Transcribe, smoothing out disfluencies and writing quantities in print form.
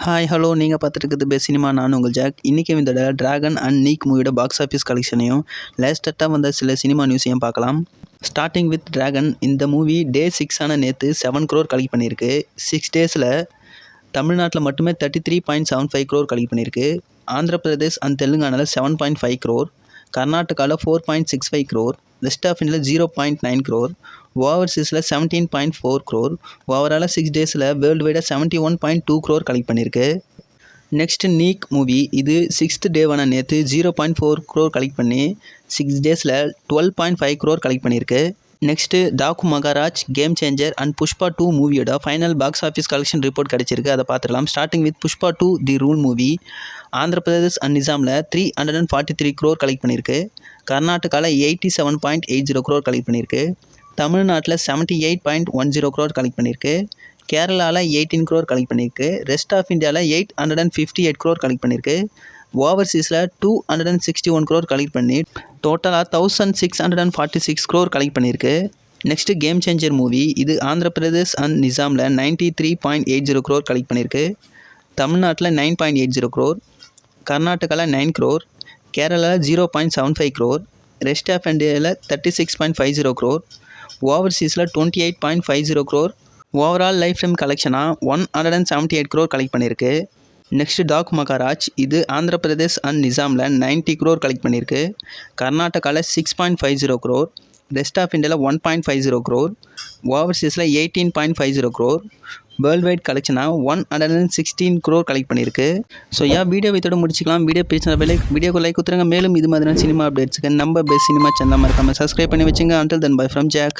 Hi hello நீங்கள் பார்த்துட்டு இருக்கிறது பெஸ்ட் சினிமா. நான் உங்கள் ஜாக். இன்றைக்கி இந்த டிராகன் அண்ட் நீக் மூவியோட பாக்ஸ் ஆஃபீஸ் கலெக்ஷனையும் லேட்டஸ்ட்டாக வந்த சில சினிமா நியூஸையும் பார்க்கலாம். Starting with dragon. இந்த மூவி டே 6 நேற்று 7 crore கலெக்ட் பண்ணியிருக்கு. 6 டேஸில் தமிழ்நாட்டில் மட்டுமே 33.75 crore கலெக்ட் பண்ணியிருக்கு. ஆந்திர பிரதேஷ் அண்ட் தெலுங்கானாவில் 7.5 crore, கர்நாடகாவில் 4.65 crore, ரெஸ்ட் ஆஃப் இந்தியாவில் 0.9 crore, ஓவர்சீஸில் 17.4 crore. ஓவராலாக 6 டேஸில் வேர்ல்டு வைடாக 71.2 crore கலெக்ட் பண்ணியிருக்கு. Next NEEK movie. இது 6th டேவான நேற்று 0.4 crore கலெக்ட் பண்ணி 6 டேஸில் 12.5 crore கலெக்ட் பண்ணியிருக்கு. Next Daaku Maharaj, game changer and Pushpa 2 மூவியோட final box office collection report கிடச்சிருக்கு. அதை பார்த்துடலாம். Starting with Pushpa 2 the rule movie. Andhra Pradesh and நிசாமில் 343 crore கலெக்ட் பண்ணியிருக்கு. கர்நாடகாவில் 87.80 crore கலெக்ட் பண்ணியிருக்கு. தமிழ்நாட்டில் 78.10 crore கலெக்ட் பண்ணியிருக்கு. கேரளாவில் 18 crore கலெக்ட் பண்ணியிருக்கு. ரெஸ்ட் ஆஃப் இந்தியாவில் 858 crore கலெக்ட் பண்ணியிருக்கு. ஓவர்சீஸில் 261 crore கலெக்ட் பண்ணி டோட்டலாக 1646 crore கலெக்ட் பண்ணியிருக்கு. Next game changer movie. இது ஆந்திர பிரதேஷ் அண்ட் நிசாமில் 93.80 crore கலெக்ட் பண்ணியிருக்கு. தமிழ்நாட்டில் 9.80 crore, கர்நாடகாவில் 9 crore, கேரளாவில் 0.75 crore, ரெஸ்ட் ஆஃப் இந்தியாவில் 36.50 crore, ஓவர்சீஸில் 28.50 crore. ஓவரால் லைஃப் டைம் கலெக்ஷனாக 178 crore கலெக்ட் பண்ணியிருக்கு. நெக்ஸ்ட் டாக் மகாராஜ். இது ஆந்திர பிரதேஷ் அண்ட் நிசாமில் 90 crore கலெக்ட் பண்ணியிருக்கு. கர்நாடகாவில் 6.50 crore, ரெஸ்ட் ஆஃப் இந்தியாவில் 1.50 crore, ஓவர்சீஸில் 18.50 crore. வேர்ல்டு வைட் கலெக்ஷனாக 116 crore கலெக்ட் பண்ணியிருக்கு. ஸோ வீடியோ இதோட முடிச்சிக்கலாம். வீடியோ பேசின வீடியோக்கு லைக் கொடுத்துருங்க. மேலும் இது மாதிரியான சினிமா அப்டேட்ஸுக்கு நம்ம பெஸ்ட் சினிமா சேனல் மறக்காமல் சப்ஸ்கிரைப் பண்ணி வச்சுங்க. Until then bye from jack.